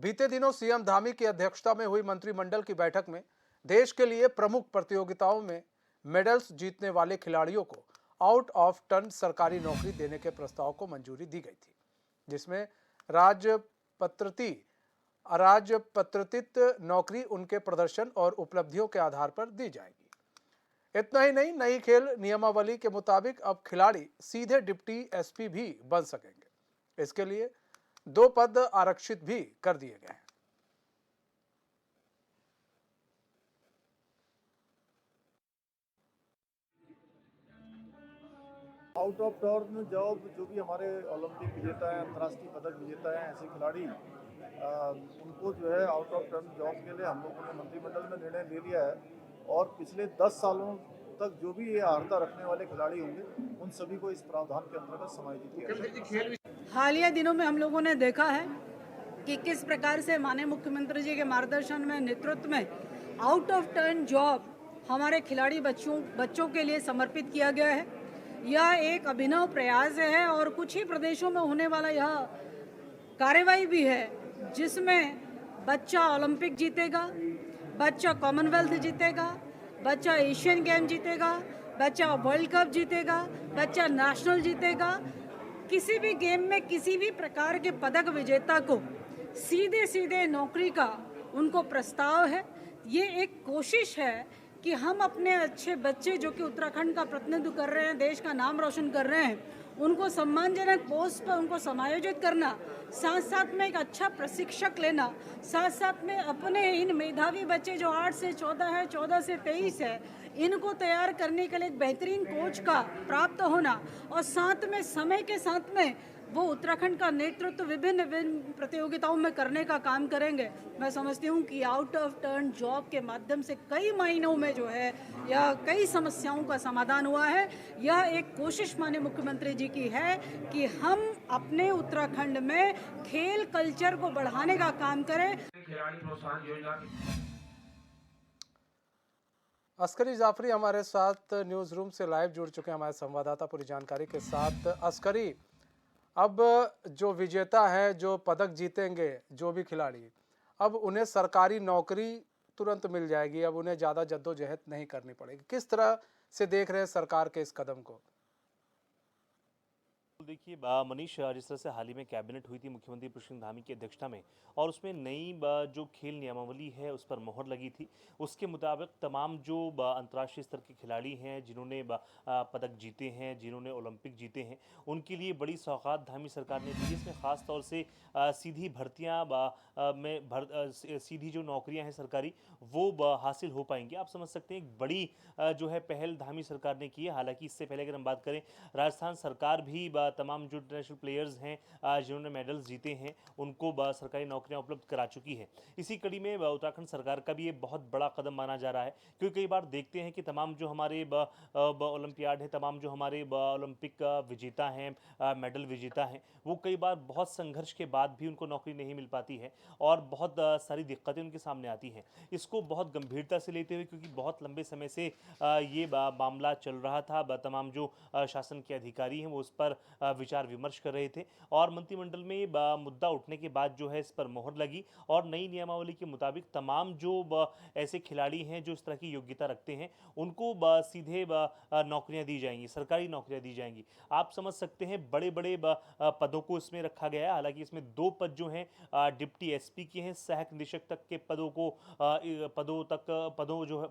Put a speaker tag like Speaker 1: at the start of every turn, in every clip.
Speaker 1: बीते दिनों सीएम धामी की अध्यक्षता में हुई मंत्रिमंडल की बैठक में देश के लिए प्रमुख प्रतियोगिताओं में मेडल्स जीतने वाले खिलाड़ियों को आउट ऑफ टर्न सरकारी नौकरी देने के प्रस्ताव को मंजूरी दी गई थी, जिसमें राजपत्रती अराजपत्रित नौकरी उनके प्रदर्शन और उपलब्धियों के आधार पर दी जाएगी। इतना ही नहीं, नई खेल नियमावली के मुताबिक अब खिलाड़ी सीधे डिप्टी एसपी भी बन सकेंगे। इसके लिए 2 पद आरक्षित भी कर दिए गए हैं।
Speaker 2: आउट ऑफ टर्न जॉब जो भी हमारे ओलंपिक विजेता हैं, अंतर्राष्ट्रीय पदक विजेता हैं, ऐसे खिलाड़ी उनको जो है आउट ऑफ टर्न जॉब के लिए हम लोगों ने मंत्रिमंडल में निर्णय ले लिया है। और पिछले 10 सालों तक जो भी ये अर्हता रखने वाले खिलाड़ी होंगे उन सभी को इस प्रावधान के अंतर्गत समायोजित किया जाएगा।
Speaker 3: हालिया दिनों में हम लोगों ने देखा है कि किस प्रकार से माननीय मुख्यमंत्री जी के मार्गदर्शन में, नेतृत्व में आउट ऑफ टर्न जॉब हमारे खिलाड़ी बच्चों के लिए समर्पित किया गया है। यह एक अभिनव प्रयास है और कुछ ही प्रदेशों में होने वाला यह कार्यवाही भी है, जिसमें बच्चा ओलंपिक जीतेगा, बच्चा कॉमनवेल्थ जीतेगा, बच्चा एशियन गेम जीतेगा, बच्चा वर्ल्ड कप जीतेगा, बच्चा नेशनल जीतेगा। किसी भी गेम में किसी भी प्रकार के पदक विजेता को सीधे सीधे नौकरी का उनको प्रस्ताव है। ये एक कोशिश है कि हम अपने अच्छे बच्चे जो कि उत्तराखंड का प्रतिनिधित्व कर रहे हैं, देश का नाम रोशन कर रहे हैं, उनको सम्मानजनक पोस्ट पर उनको समायोजित करना, साथ साथ में एक अच्छा प्रशिक्षक लेना, साथ साथ में अपने इन मेधावी बच्चे जो 8 से 14 है, 14 से 23 है, इनको तैयार करने के लिए एक बेहतरीन कोच का प्राप्त होना, और साथ में समय के साथ में वो उत्तराखंड का नेतृत्व विभिन्न प्रतियोगिताओं में करने का काम करेंगे। मैं समझती हूँ कि आउट ऑफ टर्न जॉब के माध्यम से कई महीनों में जो है या कई समस्याओं का समाधान हुआ है। यह एक कोशिश माननीय मुख्यमंत्री जी की है कि हम अपने उत्तराखंड में खेल कल्चर को बढ़ाने का काम करें।
Speaker 1: खिलाड़ी प्रोत्साहन योजना अस्करी जाफरी हमारे साथ न्यूज रूम से लाइव जुड़ चुके हैं हमारे संवाददाता पूरी जानकारी के साथ। अस्करी, अब जो विजेता हैं, जो पदक जीतेंगे, जो भी खिलाड़ी, अब उन्हें सरकारी नौकरी तुरंत मिल जाएगी, अब उन्हें ज़्यादा जद्दोजहद नहीं करनी पड़ेगी। किस तरह से देख रहे हैं सरकार के इस कदम को?
Speaker 4: देखिए मनीष, जिस तरह से हाल ही में कैबिनेट हुई थी मुख्यमंत्री पुष्कर धामी की अध्यक्षता में, और उसमें नई जो खेल नियमावली है उस पर मोहर लगी थी। उसके मुताबिक तमाम जो अंतर्राष्ट्रीय स्तर के खिलाड़ी हैं, जिन्होंने पदक जीते हैं, जिन्होंने ओलंपिक जीते हैं, उनके लिए बड़ी सौगात धामी सरकार ने दी। इसमें ख़ास तौर से सीधी भर्तियाँ सीधी जो नौकरियाँ हैं सरकारी, वो हासिल हो पाएंगी। आप समझ सकते हैं एक बड़ी जो है पहल धामी सरकार ने की है। हालांकि इससे पहले अगर हम बात करें, राजस्थान सरकार भी तमाम जो इंटरनेशनल प्लेयर्स हैं जिन्होंने मेडल्स जीते हैं, उनको सरकारी नौकरियां उपलब्ध करा चुकी है। इसी कड़ी में उत्तराखंड सरकार का भी ये बहुत बड़ा कदम माना जा रहा है, क्योंकि कई बार देखते हैं कि तमाम जो हमारे ओलंपियाड है, तमाम जो हमारे ओलंपिक विजेता हैं, मेडल विजेता हैं, वो कई बार बहुत संघर्ष के बाद भी उनको नौकरी नहीं मिल पाती है और बहुत सारी दिक्कतें उनके सामने आती हैं। इसको बहुत गंभीरता से लेते हुए, क्योंकि बहुत लंबे समय से ये मामला चल रहा था, तमाम जो शासन के अधिकारी हैं वो उस पर विचार विमर्श कर रहे थे, और मंत्रिमंडल में मुद्दा उठने के बाद जो है इस पर मोहर लगी, और नई नियमावली के मुताबिक तमाम जो ऐसे खिलाड़ी हैं जो इस तरह की योग्यता रखते हैं, उनको सीधे नौकरियां दी जाएंगी, सरकारी नौकरियां दी जाएंगी। आप समझ सकते हैं बड़े बड़े पदों को इसमें रखा गया है। हालांकि इसमें 2 पद जो हैं डिप्टी एसपी के हैं, सहायक निदेशक तक के पदों जो है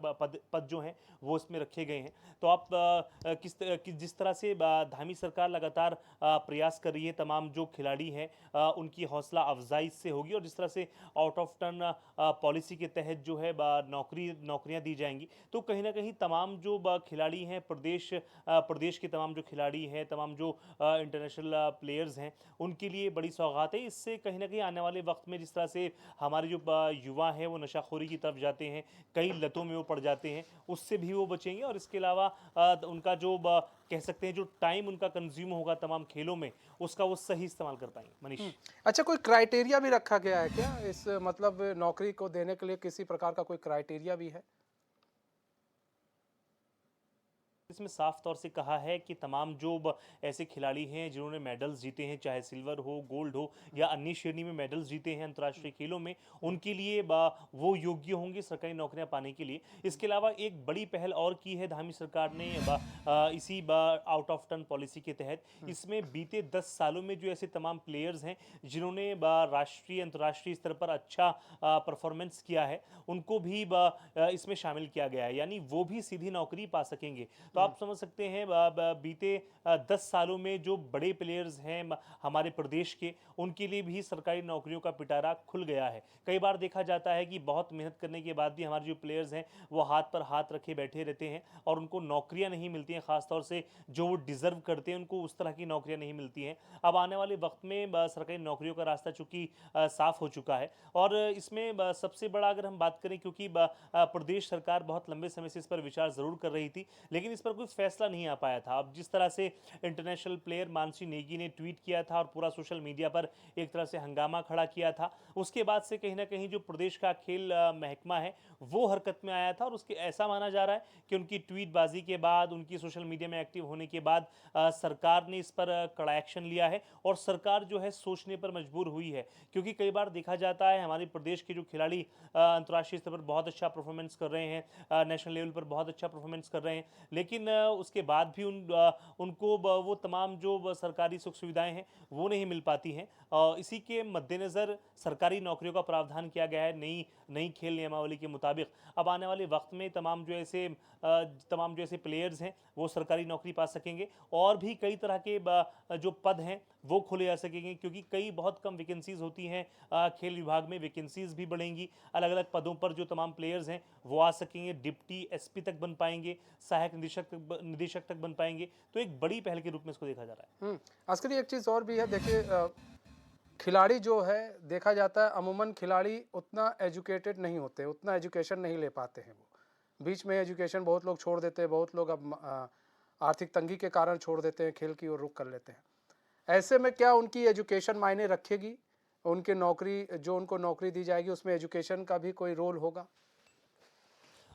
Speaker 4: पद जो हैं वो इसमें रखे गए हैं। तो आप जिस तरह से धामी सरकार लगातार प्रयास कर रही है, तमाम जो खिलाड़ी हैं उनकी हौसला अफजाई से होगी, और जिस तरह से आउट ऑफ टर्न पॉलिसी के तहत जो है नौकरियां दी जाएंगी, तो कहीं ना कहीं तमाम जो खिलाड़ी हैं, प्रदेश के तमाम जो खिलाड़ी हैं, तमाम जो इंटरनेशनल प्लेयर्स हैं, उनके लिए बड़ी सौगात है। इससे कहीं ना कहीं आने वाले वक्त में जिस तरह से हमारे जो युवा हैं वो नशाखोरी की तरफ जाते हैं, कई लतों में वो पड़ जाते हैं, उससे भी वो बचेंगे, और इसके अलावा उनका जो कह सकते हैं जो टाइम उनका कंज्यूम होगा तमाम खेलों में, उसका वो सही इस्तेमाल कर पाएंगे। मनीष,
Speaker 1: अच्छा, कोई क्राइटेरिया भी रखा गया है क्या इस मतलब नौकरी को देने के लिए? किसी प्रकार का कोई क्राइटेरिया भी है?
Speaker 4: इसमें साफ तौर से कहा है कि तमाम जो ऐसे खिलाड़ी हैं जिन्होंने मेडल्स जीते हैं, चाहे सिल्वर हो, गोल्ड हो या अन्य श्रेणी में मेडल्स जीते हैं अंतर्राष्ट्रीय खेलों में, उनके लिए वो योग्य होंगे सरकारी नौकरियां पाने के लिए। इसके अलावा एक बड़ी पहल और की है धामी सरकार ने इसी आउट ऑफ टर्न पॉलिसी के तहत। इसमें बीते 10 सालों में जो ऐसे तमाम प्लेयर्स हैं जिन्होंने राष्ट्रीय अंतर्राष्ट्रीय स्तर पर अच्छा परफॉर्मेंस किया है, उनको भी इसमें शामिल किया गया है, यानी वो भी सीधी नौकरी पा सकेंगे। तो आप समझ सकते हैं बीते 10 सालों में जो बड़े प्लेयर्स हैं हमारे प्रदेश के, उनके लिए भी सरकारी नौकरियों का पिटारा खुल गया है। कई बार देखा जाता है कि बहुत मेहनत करने के बाद भी हमारे जो प्लेयर्स हैं वो हाथ पर हाथ रखे बैठे रहते हैं और उनको नौकरियां नहीं मिलती हैं, खासतौर से जो वो डिजर्व करते हैं उनको उस तरह की नौकरियां नहीं मिलती हैं। अब आने वाले वक्त में सरकारी नौकरियों का रास्ता चूंकि साफ हो चुका है और इसमें सबसे बड़ा अगर हम बात करें, क्योंकि प्रदेश सरकार बहुत लंबे समय से इस पर विचार जरूर कर रही थी लेकिन इस पर कोई फैसला नहीं आ पाया था। अब जिस तरह से इंटरनेशनल प्लेयर मानसी नेगी ने ट्वीट किया था और पूरा सोशल मीडिया पर एक तरह से हंगामा खड़ा किया था, उसके बाद से कहीं ना कहीं जो प्रदेश का खेल महकमा है वो हरकत में आया था और उसके ऐसा माना जा रहा है कि उनकी ट्वीटबाजी के बाद, उनकी सोशल मीडिया में एक्टिव होने के बाद सरकार ने इस पर कड़ा एक्शन लिया है और सरकार जो है सोचने पर मजबूर हुई है। क्योंकि कई बार देखा जाता है हमारे प्रदेश के जो खिलाड़ी अंतर्राष्ट्रीय स्तर पर बहुत अच्छा परफॉर्मेंस कर रहे हैं, नेशनल लेवल पर बहुत अच्छा परफॉर्मेंस कर रहे हैं, लेकिन उसके बाद भी उनको वो तमाम जो सरकारी सुख सुविधाएं हैं वो नहीं मिल पाती हैं। इसी के मद्देनज़र सरकारी नौकरियों का प्रावधान किया गया है नई खेल नियमावली के मुताबिक। अब आने वाले वक्त में तमाम जो ऐसे प्लेयर्स हैं वो सरकारी नौकरी पा सकेंगे और भी कई तरह के जो पद हैं वो खोले जा सकेंगे, क्योंकि कई बहुत कम वैकेंसीज होती हैं खेल विभाग में। वैकेंसीज भी बढ़ेंगी, अलग अलग पदों पर जो तमाम प्लेयर्स हैं वो आ सकेंगे, डिप्टी एसपी तक बन पाएंगे, सहायक निदेशक तक बन पाएंगे। तो एक बड़ी पहल के रूप में इसको देखा जा रहा है।
Speaker 1: अस्करी, एक चीज़ और भी है, देखिए खिलाड़ी जो है देखा जाता है अमूमन खिलाड़ी उतना एजुकेटेड नहीं होते, उतना एजुकेशन नहीं ले पाते हैं। वो बीच में एजुकेशन बहुत लोग छोड़ देते हैं, बहुत लोग अब आर्थिक तंगी के कारण छोड़ देते हैं, खेल की ओर रुख कर लेते हैं। ऐसे में क्या उनकी एजुकेशन मायने रखेगी? उनकी नौकरी, जो उनको नौकरी दी जाएगी उसमें एजुकेशन का भी कोई रोल होगा?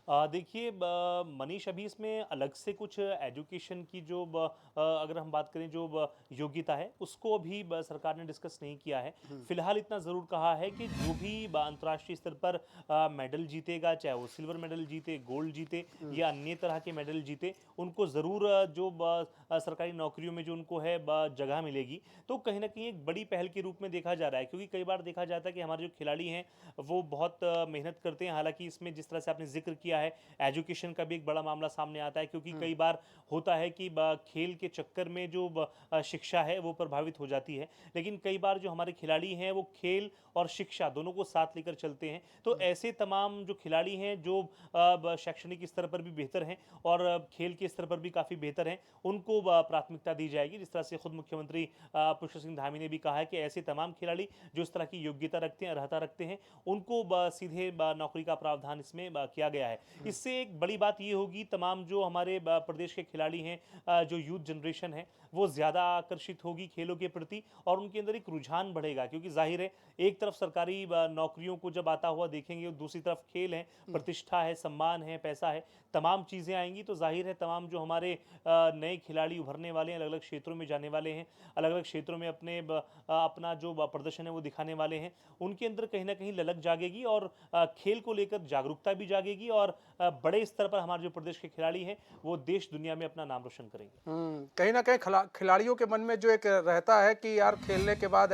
Speaker 4: देखिए मनीष, अभी इसमें अलग से कुछ एजुकेशन की जो अगर हम बात करें जो योग्यता है उसको अभी सरकार ने डिस्कस नहीं किया है। फिलहाल इतना ज़रूर कहा है कि जो भी अंतर्राष्ट्रीय स्तर पर मेडल जीतेगा, चाहे वो सिल्वर मेडल जीते, गोल्ड जीते या अन्य तरह के मेडल जीते, उनको ज़रूर जो सरकारी नौकरियों में जो उनको है जगह मिलेगी। तो कहीं ना कहीं एक बड़ी पहल के रूप में देखा जा रहा है, क्योंकि कई बार देखा जाता है कि हमारे जो खिलाड़ी हैं वो बहुत मेहनत करते हैं। हालांकि इसमें जिस तरह से आपने जिक्र किया है, एजुकेशन का भी एक बड़ा मामला सामने आता है, क्योंकि कई बार होता है कि खेल के चक्कर में जो शिक्षा है वो प्रभावित हो जाती है, लेकिन कई बार जो हमारे खिलाड़ी हैं वो खेल और शिक्षा दोनों को साथ लेकर चलते हैं। तो ऐसे तमाम जो खिलाड़ी हैं जो शैक्षणिक स्तर पर भी बेहतर हैं और खेल के स्तर पर भी काफ़ी बेहतर हैं, उनको प्राथमिकता दी जाएगी। जिस तरह से खुद मुख्यमंत्री पुष्कर सिंह धामी ने भी कहा है कि ऐसे तमाम खिलाड़ी जो इस तरह की योग्यता रखते हैं, अर्हता रखते हैं, उनको सीधे नौकरी का प्रावधान इसमें किया गया है। इससे एक बड़ी बात ये होगी, तमाम जो हमारे प्रदेश के खिलाड़ी हैं, जो यूथ जनरेशन है, वो ज़्यादा आकर्षित होगी खेलों के प्रति और उनके अंदर एक रुझान बढ़ेगा। क्योंकि जाहिर है एक तरफ सरकारी नौकरियों को जब आता हुआ देखेंगे, दूसरी तरफ खेल है, प्रतिष्ठा है, सम्मान है, पैसा है, तमाम चीज़ें आएंगी। तो जाहिर है तमाम जो हमारे नए खिलाड़ी उभरने वाले हैं, अलग अलग क्षेत्रों में जाने वाले हैं, अलग अलग क्षेत्रों में अपना जो प्रदर्शन है वो दिखाने वाले हैं, उनके अंदर कहीं ना कहीं ललक जागेगी और खेल को लेकर जागरूकता भी जागेगी और बड़े स्तर पर हमारे जो प्रदेश के खिलाड़ी हैं वो देश दुनिया में अपना नाम रोशन करेंगे।
Speaker 1: कहीं ना कहीं खिलाड़ियों के मन में जो एक रहता है कि यार खेलने के बाद